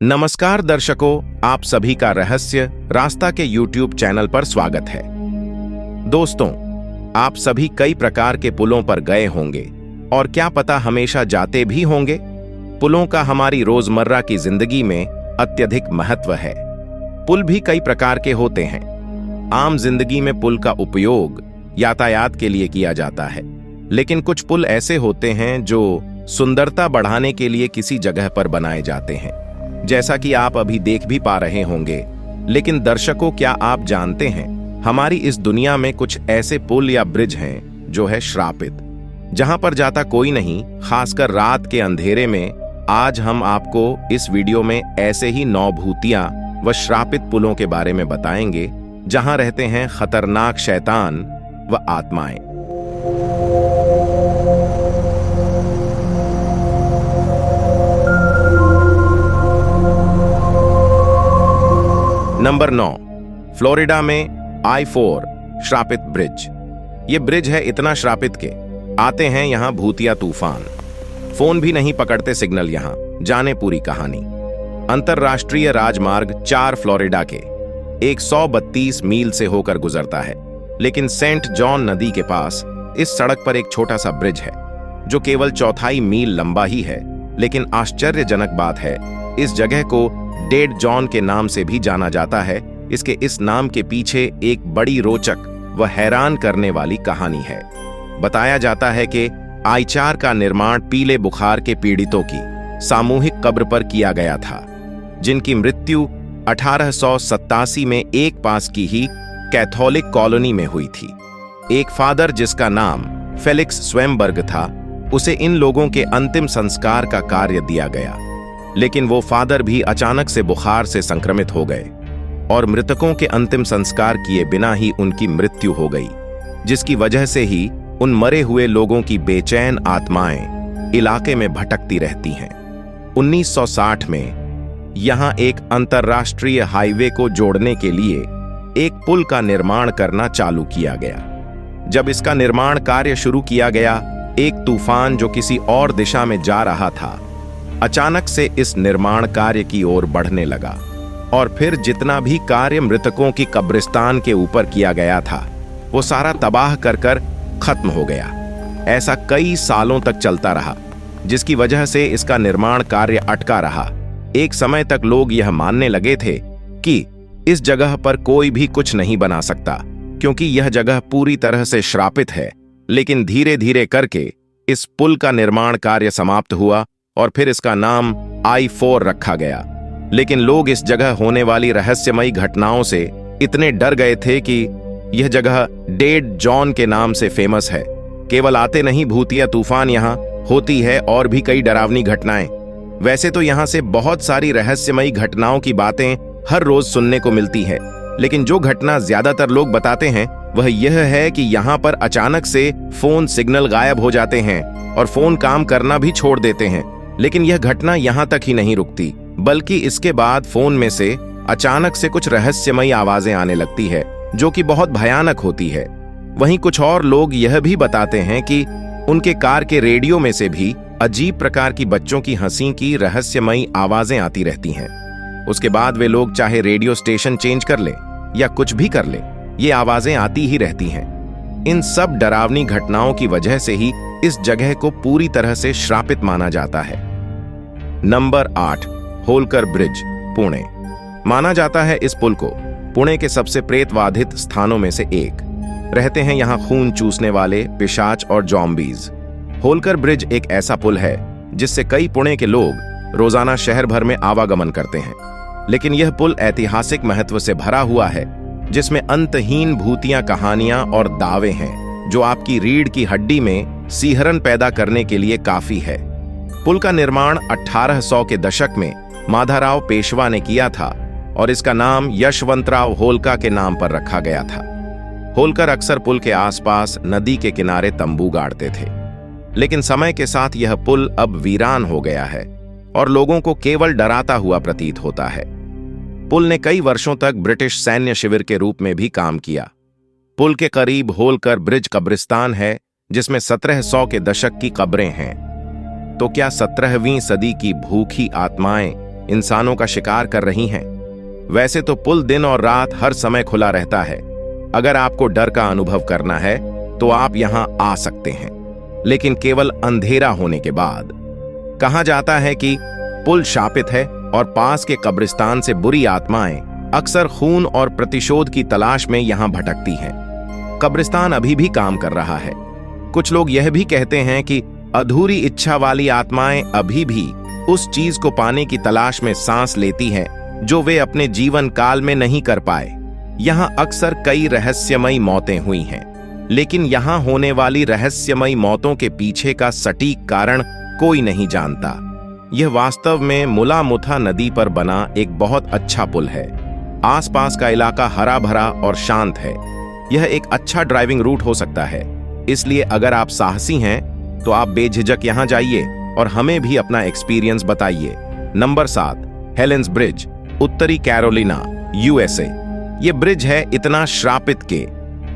नमस्कार दर्शकों, आप सभी का रहस्य रास्ता के YouTube चैनल पर स्वागत है। दोस्तों, आप सभी कई प्रकार के पुलों पर गए होंगे और क्या पता हमेशा जाते भी होंगे। पुलों का हमारी रोजमर्रा की जिंदगी में अत्यधिक महत्व है। पुल भी कई प्रकार के होते हैं। आम जिंदगी में पुल का उपयोग यातायात के लिए किया जाता है, लेकिन कुछ पुल ऐसे होते हैं जो सुंदरता बढ़ाने के लिए किसी जगह पर बनाए जाते हैं, जैसा कि आप अभी देख भी पा रहे होंगे। लेकिन दर्शकों, क्या आप जानते हैं, हमारी इस दुनिया में कुछ ऐसे पुल या ब्रिज हैं जो है श्रापित, जहां पर जाता कोई नहीं, खासकर रात के अंधेरे में। आज हम आपको इस वीडियो में ऐसे ही 9 भूतियां व श्रापित पुलों के बारे में बताएंगे, जहां रहते हैं खतरनाक शैतान व आत्माएं। नंबर 9, फ्लोरिडा में I-4 श्रापित ब्रिज। ये ब्रिज है इतना श्रापित के आते हैं यहां भूतिया तूफान, फोन भी नहीं पकड़ते सिग्नल यहां। जाने पूरी कहानी। अंतरराष्ट्रीय राजमार्ग 4 फ्लोरिडा के 132 मील से होकर गुजरता है, लेकिन सेंट जॉन नदी के पास इस सड़क पर एक छोटा सा ब्रिज है जो केवल 1/4 मील लंबा ही है। लेकिन आश्चर्यजनक बात है, इस जगह को डेड जॉन के नाम से भी जाना जाता है। इसके इस नाम के पीछे एक बड़ी रोचक व हैरान करने वाली कहानी है। बताया जाता है कि I-4 का निर्माण पीले बुखार के पीड़ितों की सामूहिक कब्र पर किया गया था, जिनकी मृत्यु 1887 में एक पास की ही कैथोलिक कॉलोनी में हुई थी। एक फादर जिसका नाम फेलिक्स स्वेमबर्ग था, उसे इन लोगों के अंतिम संस्कार का कार्य दिया गया, लेकिन वो फादर भी अचानक से बुखार से संक्रमित हो गए और मृतकों के अंतिम संस्कार किए बिना ही उनकी मृत्यु हो गई, जिसकी वजह से ही उन मरे हुए लोगों की बेचैन आत्माएं इलाके में भटकती रहती हैं। 1960 में यहां एक अंतरराष्ट्रीय हाईवे को जोड़ने के लिए एक पुल का निर्माण करना चालू किया गया। जब इसका निर्माण कार्य शुरू किया गया, एक तूफान जो किसी और दिशा में जा रहा था अचानक से इस निर्माण कार्य की ओर बढ़ने लगा, और फिर जितना भी कार्य मृतकों की कब्रिस्तान के ऊपर किया गया था वो सारा तबाह कर खत्म हो गया। ऐसा कई सालों तक चलता रहा, जिसकी वजह से इसका निर्माण कार्य अटका रहा। एक समय तक लोग यह मानने लगे थे कि इस जगह पर कोई भी कुछ नहीं बना सकता, क्योंकि यह जगह पूरी तरह से श्रापित है। लेकिन धीरे धीरे करके इस पुल का निर्माण कार्य समाप्त हुआ और फिर इसका नाम I-4 रखा गया। लेकिन लोग इस जगह होने वाली रहस्यमयी घटनाओं से इतने डर गए थे कि यह जगह डेड जॉन के नाम से फेमस है। केवल आते नहीं भूतिया तूफान यहां होती है और भी कई डरावनी घटनाएं। वैसे तो यहां से बहुत सारी रहस्यमयी घटनाओं की बातें हर रोज सुनने को मिलती है, लेकिन जो घटना ज्यादातर लोग बताते हैं वह यह है कि यहां पर अचानक से फोन सिग्नल गायब हो जाते हैं और फोन काम करना भी छोड़ देते हैं। लेकिन यह घटना यहां तक ही नहीं रुकती, बल्कि इसके बाद फोन में से अचानक से कुछ रहस्यमयी आवाजें आने लगती है, जो कि बहुत भयानक होती है। वहीं कुछ और लोग यह भी बताते हैं कि उनके कार के रेडियो में से भी अजीब प्रकार की बच्चों की हंसी की रहस्यमयी आवाजें आती रहती हैं। उसके बाद वे लोग चाहे रेडियो स्टेशन चेंज कर ले या कुछ भी कर ले, ये आवाजें आती ही रहती हैं। इन सब डरावनी घटनाओं की वजह से ही इस जगह को पूरी तरह से श्रापित माना जाता है। Number 8, Holkar bridge, Pune. माना जाता है इस पुल को पुणे के सबसे प्रेतवाधित स्थानों में से एक। रहते हैं यहां खून चूसने वाले पिशाच और जॉम्बीज। होलकर ब्रिज एक ऐसा पुल है जिससे कई पुणे के लोग रोजाना शहर भर में आवागमन करते हैं। लेकिन यह पुल ऐतिहासिक महत्व से भरा हुआ है, जिसमें अंतहीन भूतिया कहानियां और दावे हैं जो आपकी रीढ़ की हड्डी में सिहरन पैदा करने के लिए काफी है। पुल का निर्माण 1800 के दशक में माधवराव पेशवा ने किया था और इसका नाम यशवंतराव होलका के नाम पर रखा गया था। होलकर अक्सर पुल के आसपास नदी के किनारे तंबू गाड़ते थे, लेकिन समय के साथ यह पुल अब वीरान हो गया है और लोगों को केवल डराता हुआ प्रतीत होता है। पुल ने कई वर्षों तक ब्रिटिश सैन्य शिविर के रूप में भी काम किया। पुल के करीब होलकर ब्रिज कब्रिस्तान है, जिसमें 1700 के दशक की कब्रें हैं। तो क्या 17वीं सदी की भूखी आत्माएं इंसानों का शिकार कर रही हैं। वैसे तो पुल दिन और रात हर समय खुला रहता है। अगर आपको डर का अनुभव करना है तो आप यहां आ सकते हैं, लेकिन केवल अंधेरा होने के बाद। कहा जाता है कि पुल शापित है और पास के कब्रिस्तान से बुरी आत्माएं अक्सर खून और प्रतिशोध की तलाश में यहां भटकती हैं। कब्रिस्तान अभी भी काम कर रहा है। कुछ लोग यह भी कहते हैं कि अधूरी इच्छा वाली आत्माएं अभी भी उस चीज को पाने की तलाश में सांस लेती हैं जो वे अपने जीवन काल में नहीं कर पाए। यहां अक्सर कई रहस्यमयी मौतें हुई हैं, लेकिन यहां होने वाली रहस्यमयी मौतों के पीछे का सटीक कारण कोई नहीं जानता। यह वास्तव में मुला मुथा नदी पर बना एक बहुत अच्छा पुल है। आसपास का इलाका हरा भरा और शांत है। यह एक अच्छा ड्राइविंग रूट हो सकता है, इसलिए अगर आप साहसी हैं तो आप बेझिझक यहां जाइए और हमें भी अपना एक्सपीरियंस बताइए। नंबर 7, हेलेन्स ब्रिज, उत्तरी कैरोलिना, यूएसए। यह ब्रिज है इतना श्रापित के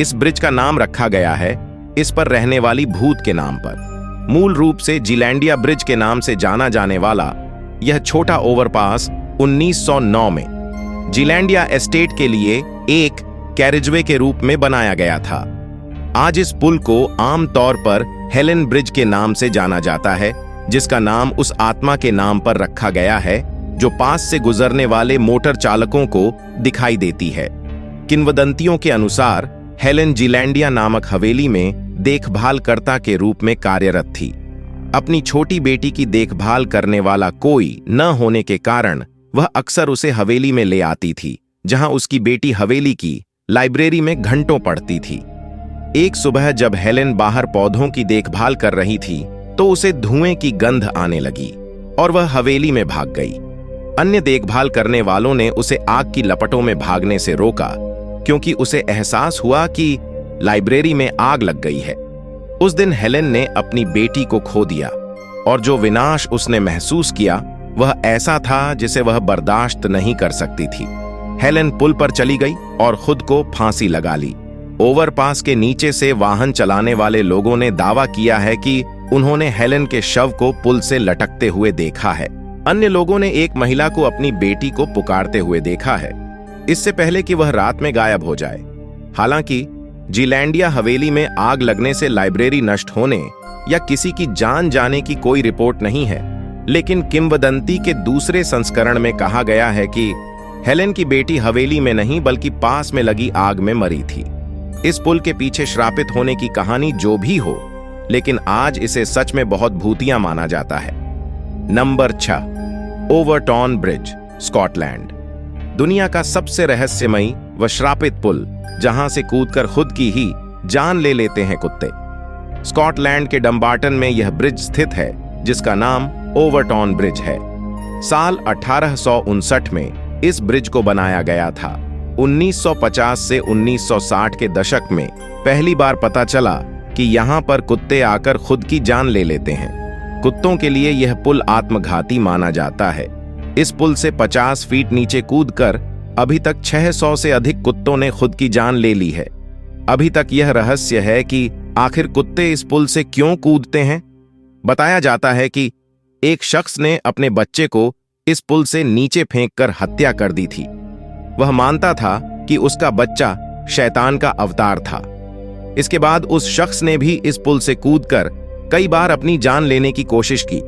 इस ब्रिज का नाम रखा गया है इस पर रहने वाली भूत के नाम पर। मूल रूप से जिलैंडिया ब्रिज के नाम से जाना जाने वाला यह छोटा ओवरपास 1909 में जिलैंडिया एस्टेट के लिए एक कैरिजवे के रूप में बनाया गया था। आज इस पुल को आमतौर पर हेलेन ब्रिज के नाम से जाना जाता है, जिसका नाम उस आत्मा के नाम पर रखा गया है जो पास से गुजरने वाले मोटर चालकों को दिखाई देती है। किंवदंतियों के अनुसार हेलेन जिलैंडिया नामक हवेली में देखभालकर्ता के रूप में कार्यरत थी। अपनी छोटी बेटी की देखभाल करने वाला कोई न होने के कारण वह अक्सर उसे हवेली में ले आती थी, जहां उसकी बेटी हवेली की लाइब्रेरी में घंटों पढ़ती थी। एक सुबह जब हेलेन बाहर पौधों की देखभाल कर रही थी तो उसे धुएं की गंध आने लगी और वह हवेली में भाग गई। अन्य देखभाल करने वालों ने उसे आग की लपटों में भागने से रोका, क्योंकि उसे एहसास हुआ कि लाइब्रेरी में आग लग गई है। उस दिन हेलेन ने अपनी बेटी को खो दिया और जो विनाश उसने महसूस किया वह ऐसा था जिसे वह बर्दाश्त नहीं कर सकती थी। हेलेन पुल पर चली गई और खुद को फांसी लगा ली। ओवरपास के नीचे से वाहन चलाने वाले लोगों ने दावा किया है कि उन्होंने हेलेन के शव को पुल से लटकते हुए देखा है। अन्य लोगों ने एक महिला को अपनी बेटी को पुकारते हुए देखा है, इससे पहले कि वह रात में गायब हो जाए। हालांकि जिलैंडिया हवेली में आग लगने से लाइब्रेरी नष्ट होने या किसी की जान जाने की कोई रिपोर्ट नहीं है, लेकिन किंवदंती के दूसरे संस्करण में कहा गया है कि हेलेन की बेटी हवेली में नहीं बल्कि पास में लगी आग में मरी थी। इस पुल के पीछे श्रापित होने की कहानी जो भी हो, लेकिन आज इसे सच में बहुत भूतिया माना जाता है। Number 6, Overton bridge, Scotland. दुनिया का सबसे रहस्यमयी व श्रापित पुल, जहां से कूदकर खुद की ही जान ले लेते हैं कुत्ते। स्कॉटलैंड के डम्बार्टन में यह ब्रिज स्थित है, जिसका नाम ओवरटॉन ब्रिज है। साल 1859 में इस ब्रिज को बनाया गया था। 1950 से 1960 के दशक में पहली बार पता चला कि यहां पर कुत्ते आकर खुद की जान ले लेते हैं। कुत्तों के लिए यह पुल आत्मघाती माना जाता है। इस पुल से 50 फीट नीचे कूदकर अभी तक 600 से अधिक कुत्तों ने खुद की जान ले ली है। अभी तक यह रहस्य है कि आखिर कुत्ते इस पुल से क्यों कूदते हैं। बताया जाता है कि एक शख्स ने अपने बच्चे को इस पुल से नीचे फेंककर हत्या कर दी थी। वह मानता था कि उसका बच्चा शैतान का अवतार था। इसके बाद उस शख्स ने भी इस पुल से कूदकर कई बार अपनी जान लेने की कोशिश की।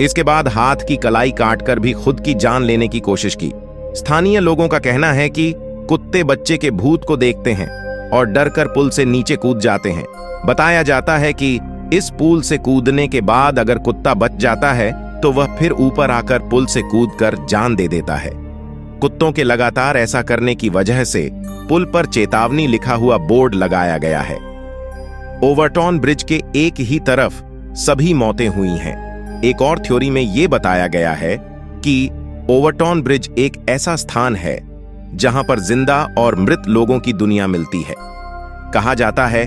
इसके बाद हाथ की कलाई काटकर भी खुद की जान लेने की कोशिश की। स्थानीय लोगों का कहना है कि कुत्ते बच्चे के भूत को देखते हैं और डरकर पुल से नीचे कूद जाते हैं। बताया जाता है कि इस पुल से कूदने के बाद अगर कुत्ता बच जाता है तो वह फिर ऊपर आकर पुल से कूदकर जान दे देता है। कुत्तों के लगातार ऐसा करने की वजह से पुल पर चेतावनी लिखा हुआ बोर्ड लगाया गया है। ओवरटॉन ब्रिज के एक ही तरफ सभी मौतें हुई हैं। एक और थ्योरी में यह बताया गया है कि ओवरटॉन ब्रिज एक ऐसा स्थान है जहां पर जिंदा और मृत लोगों की दुनिया मिलती है। कहा जाता है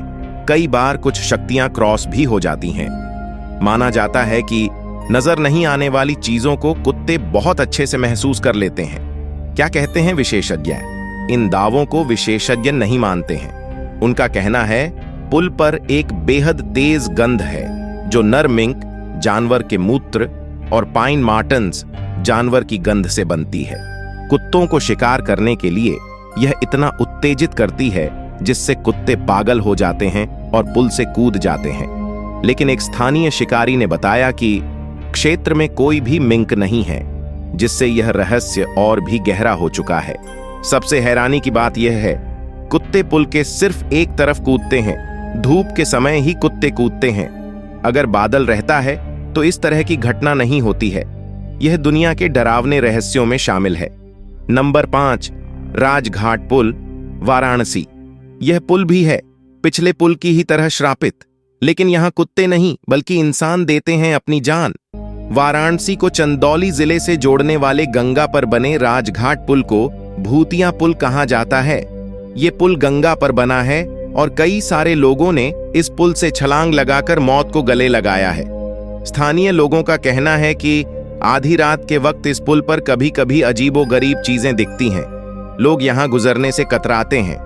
कई बार कुछ शक्तियां क्रॉस भी हो जाती हैं। माना जाता है कि नजर नहीं आने वाली चीजों को कुत्ते बहुत अच्छे से महसूस कर लेते हैं। क्या कहते हैं विशेषज्ञ? इन दावों को विशेषज्ञ नहीं मानते हैं। उनका कहना है पुल पर एक बेहद तेज गंध है जो नर मिंक, जानवर के मूत्र और पाइन मार्टन्स जानवर की गंध से बनती है। कुत्तों को शिकार करने के लिए यह इतना उत्तेजित करती है जिससे कुत्ते पागल हो जाते हैं और पुल से कूद जाते हैं। लेकिन एक स्थानीय शिकारी ने बताया कि क्षेत्र में कोई भी मिंक नहीं है, जिससे यह रहस्य और भी गहरा हो चुका है। सबसे हैरानी की बात यह है, कुत्ते पुल के सिर्फ एक तरफ कूदते हैं। धूप के समय ही कुत्ते कूदते हैं। अगर बादल रहता है तो इस तरह की घटना नहीं होती है। यह दुनिया के डरावने रहस्यों में शामिल है। नंबर 5, राजघाट पुल, वाराणसी। यह पुल भी है पिछले पुल की ही तरह श्रापित, लेकिन यहां कुत्ते नहीं बल्कि इंसान देते हैं अपनी जान। वाराणसी को चंदौली जिले से जोड़ने वाले गंगा पर बने राजघाट पुल को भूतिया पुल कहा जाता है। यह पुल गंगा पर बना है और कई सारे लोगों ने इस पुल से छलांग लगाकर मौत को गले लगाया है। स्थानीय लोगों का कहना है कि आधी रात के वक्त इस पुल पर कभी कभी अजीबोगरीब चीजें दिखती हैं। लोग यहां गुजरने से कतराते हैं।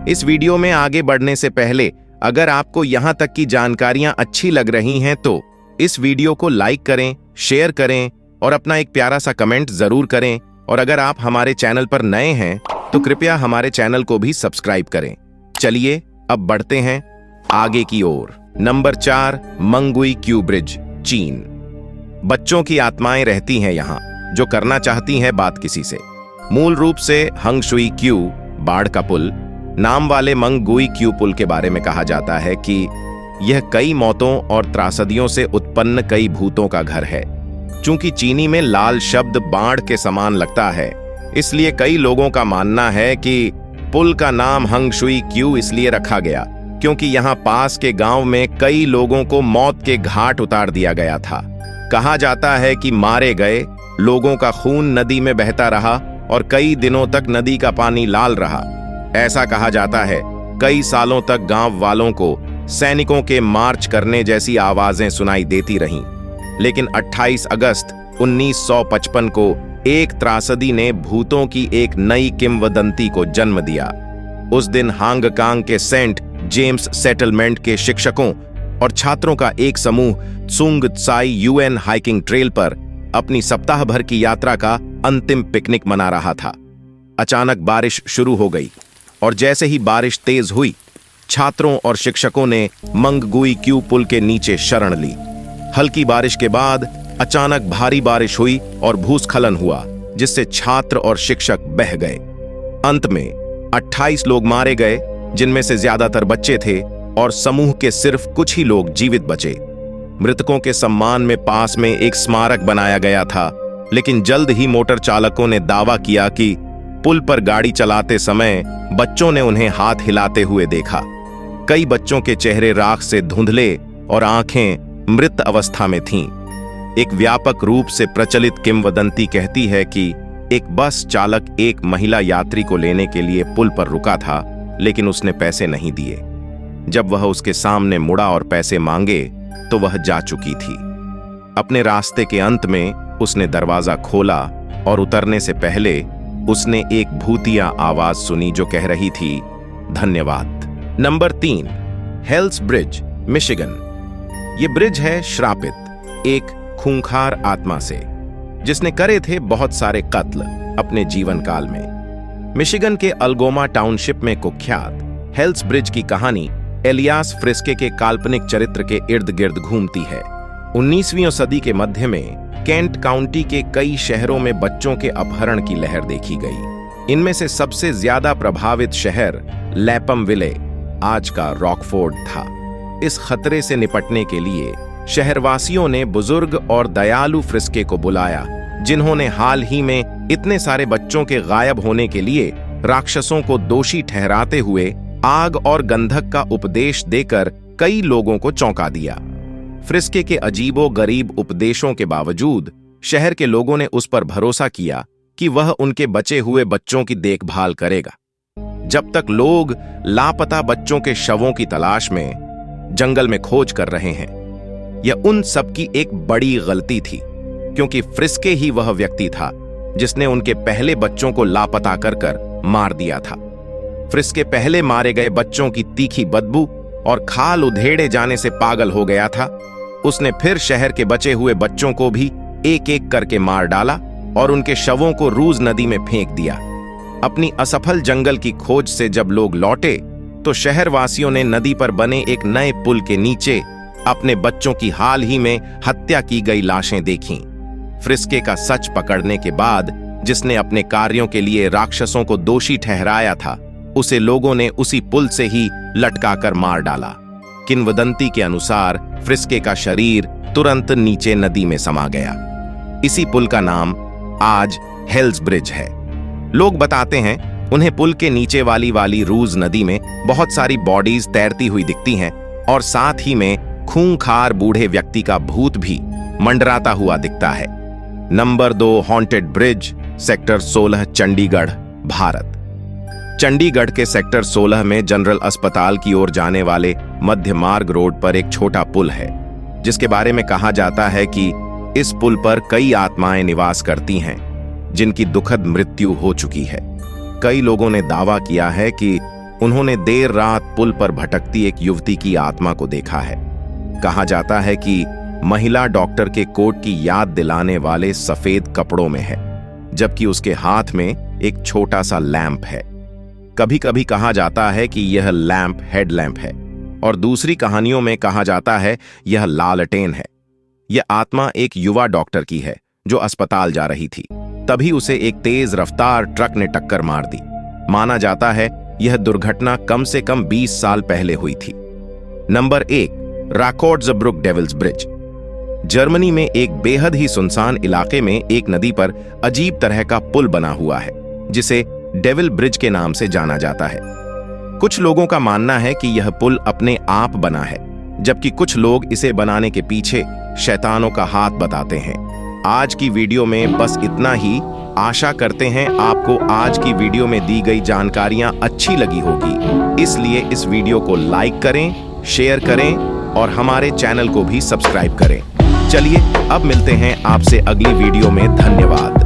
इस वीडियो में आगे बढ़ने से पहले अगर आपको यहां तक की जानकारियां अच्छी लग रही हैं तो इस वीडियो को लाइक करें, शेयर करें और अपना एक प्यारा सा कमेंट जरूर करें। और अगर आप हमारे चैनल पर नए हैं तो कृपया हमारे चैनल को भी सब्सक्राइब करें। चलिए अब बढ़ते हैं आगे की ओर। नंबर 4, मंगुई क्यू ब्रिज, चीन। बच्चों की आत्माएं रहती हैं यहाँ, जो करना चाहती हैं बात किसी से। मूल रूप से हंगशुई क्यू, बाढ़ का पुल, नाम वाले मंगुई क्यू पुल के बारे में कहा जाता है कि यह कई मौतों और त्रासदियों से उत्पन्न कई भूतों का घर है। चूंकि चीनी में लाल शब्द बाढ़ के समान लगता है, इसलिए कई लोगों का मानना है कि पुल का नाम हंगशुई क्यू इसलिए रखा गया क्योंकि यहाँ पास के गांव में कई लोगों को मौत के घाट उतार दिया गया था। कहा जाता है कि मारे गए लोगों का खून नदी में बहता रहा और कई दिनों तक नदी का पानी लाल रहा। ऐसा कहा जाता है कई सालों तक गांव वालों को सैनिकों के मार्च करने जैसी आवाजें सुनाई देती रहीं। लेकिन 28 अगस्त 1955 को एक त्रासदी ने भूतों की एक नई किंवदंती को जन्म दिया। उस दिन हांगकांग के सेंट जेम्स सेटलमेंट के शिक्षकों और छात्रों का एक समूह त्सुंग त्साई यूएन हाइकिंग ट्रेल पर अपनी सप्ताह भर की यात्रा का अंतिम पिकनिक मना रहा था। अचानक बारिश शुरू हो गई और जैसे ही बारिश तेज हुई, छात्रों और शिक्षकों ने मंगगुई क्यू पुल के नीचे शरण ली। हल्की बारिश के बाद अचानक भारी बारिश हुई और भूस्खलन हुआ, जिससे छात्र और शिक्षक बह गए। अंत में 28 लोग मारे गए, जिनमें से ज्यादातर बच्चे थे और समूह के सिर्फ कुछ ही लोग जीवित बचे। मृतकों के सम्मान में पास में एक स्मारक बनाया गया था, लेकिन जल्द ही मोटर चालकों ने दावा किया कि पुल पर गाड़ी चलाते समय बच्चों ने उन्हें हाथ हिलाते हुए देखा। कई बच्चों के चेहरे राख से धुंधले और आंखें मृत अवस्था में थीं। एक व्यापक रूप से प्रचलित किंवदंती कहती है कि एक बस चालक एक महिला यात्री को लेने के लिए पुल पर रुका था, लेकिन उसने पैसे नहीं दिए। जब वह उसके सामने मुड़ा और पैसे मांगे तो वह जा चुकी थी। अपने रास्ते के अंत में उसने दरवाजा खोला और उतरने से पहले उसने एक भूतिया आवाज सुनी जो कह रही थी, धन्यवाद। Number 3, Hell's Bridge, Michigan. ये ब्रिज है श्रापित एक खूंखार आत्मा से, जिसने करे थे बहुत सारे कत्ल अपने जीवन काल में। मिशिगन के अल्गोमा टाउनशिप में कुख्यात हेल्स ब्रिज की कहानी एलियास फ्रिस्के के काल्पनिक चरित्र के इर्द गिर्द घूमती है। 19वीं सदी के मध्य में केंट काउंटी के कई शहरों में बच्चों के अपहरण की लहर देखी गई। इनमें से सबसे ज्यादा प्रभावित शहर लैपम विले, आज का रॉकफोर्ड था। इस खतरे से निपटने के लिए शहरवासियों ने बुजुर्ग और दयालु फ्रिस्के को बुलाया, जिन्होंने हाल ही में इतने सारे बच्चों के गायब होने के लिए राक्षसों को दोषी ठहराते हुए आग और गंधक का उपदेश देकर कई लोगों को चौंका दिया। फ्रिस्के के अजीबो गरीब उपदेशों के बावजूद शहर के लोगों ने उस पर भरोसा किया कि वह उनके बचे हुए बच्चों की देखभाल करेगा। जब तक लोग लापता बच्चों के शवों की तलाश में जंगल में खोज कर रहे हैं, यह उन सबकी एक बड़ी गलती थी, क्योंकि फ्रिस्के ही वह व्यक्ति था जिसने उनके पहले बच्चों को लापता कर मार दिया था। फ्रिस्के पहले मारे गए बच्चों की तीखी बदबू और खाल उधेड़े जाने से पागल हो गया था। उसने फिर शहर के बचे हुए बच्चों को भी एक एक करके मार डाला और उनके शवों को रूज नदी में फेंक दिया। अपनी असफल जंगल की खोज से जब लोग लौटे तो शहरवासियों ने नदी पर बने एक नए पुल के नीचे अपने बच्चों की हाल ही में हत्या की गई लाशें देखीं। फ्रिस्के का सच पकड़ने के बाद जिसने अपने कार्यों के लिए राक्षसों को दोषी ठहराया था, उसे लोगों ने उसी पुल से ही लटकाकर मार डाला। किंवदंती के अनुसार फ्रिस्के का शरीर तुरंत नीचे नदी में समा गया। इसी पुल का नाम आज हेल्स ब्रिज है। लोग बताते हैं उन्हें पुल के नीचे वाली रूज नदी में बहुत सारी बॉडीज तैरती हुई दिखती हैं और साथ ही में खूंखार बूढ़े व्यक्ति का भूत भी मंडराता हुआ दिखता है। Number 2 haunted bridge, sector 16, Chandigarh, Bharat. Chandigarh के सेक्टर 16 में जनरल अस्पताल की ओर जाने वाले मध्य मार्ग रोड पर एक छोटा पुल है, जिसके बारे में कहा जाता है कि इस पुल पर कई आत्माएं निवास करती हैं जिनकी दुखद मृत्यु हो चुकी है। कई लोगों ने दावा किया है कि उन्होंने देर रात पुल पर भटकती एक युवती की आत्मा को देखा है। कहा जाता है कि महिला डॉक्टर के कोट की याद दिलाने वाले सफेद कपड़ों में है, जबकि उसके हाथ में एक छोटा सा लैंप है। कभी कभी कहा जाता है कि यह लैंप हेडलैंप है और दूसरी कहानियों में कहा जाता है यह लालटेन है। यह आत्मा एक युवा डॉक्टर की है जो अस्पताल जा रही थी। तभी उसे एक तेज रफ्तार ट्रक ने टक्कर मार दी। माना जाता है यह दुर्घटना कम से कम 20 साल पहले हुई थी। Number 1 Rakotzbrucke Devil's Bridge. Germany में एक बेहद ही सुनसान इलाके में एक नदी पर अजीब तरह का पुल बना हुआ है जिसे डेविल ब्रिज के नाम से जाना जाता है। कुछ लोगों का मानना है कि यह पुल अपने आप बना है, जबकि कुछ लोग इसे बनाने के पीछे शैतानों का हाथ बताते हैं। आज की वीडियो में बस इतना ही। आशा करते हैं आपको आज की वीडियो में दी गई जानकारियां अच्छी लगी होगी, इसलिए इस वीडियो को लाइक करें, शेयर करें और हमारे चैनल को भी सब्सक्राइब करें। चलिए अब मिलते हैं आपसे अगली वीडियो में। धन्यवाद।